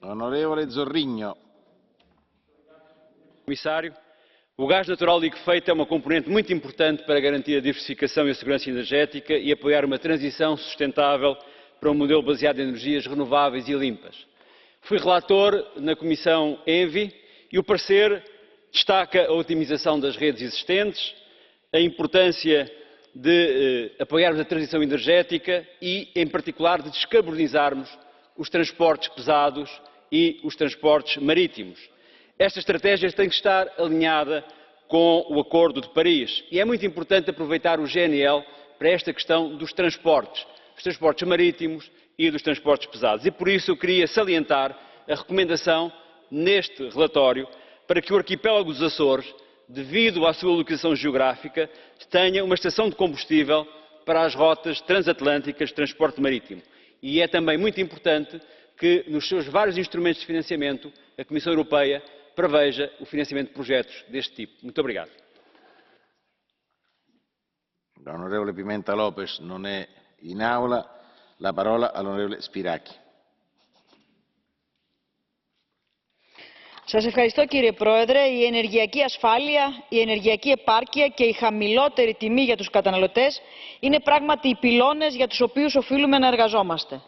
Onorevole Zorrinho. Comissário, o gás natural liquefeito é uma componente muito importante para garantir a diversificação e a segurança energética e apoiar uma transição sustentável para um modelo baseado em energias renováveis e limpas. Fui relator na Comissão ENVI e o parecer destaca a otimização das redes existentes, a importância de apoiarmos a transição energética e, em particular, de descarbonizarmos os transportes pesados e os transportes marítimos. Esta estratégia tem que estar alinhada com o Acordo de Paris e é muito importante aproveitar o GNL para esta questão dos transportes marítimos e dos transportes pesados. E por isso eu queria salientar a recomendação neste relatório para que o arquipélago dos Açores, devido à sua localização geográfica, tenha uma estação de combustível para as rotas transatlânticas de transporte marítimo. E é também muito importante que, nos seus vários instrumentos de financiamento, a Comissão Europeia preveja o financiamento de projetos deste tipo. Muito obrigado. L'onorevole Pimenta Lopes non è in aula. La parola all'onorevole Spiraki. Σας ευχαριστώ κύριε Πρόεδρε. Η ενεργειακή ασφάλεια, η ενεργειακή επάρκεια και η χαμηλότερη τιμή για τους καταναλωτές είναι πράγματι οι πυλώνες για τους οποίους οφείλουμε να εργαζόμαστε.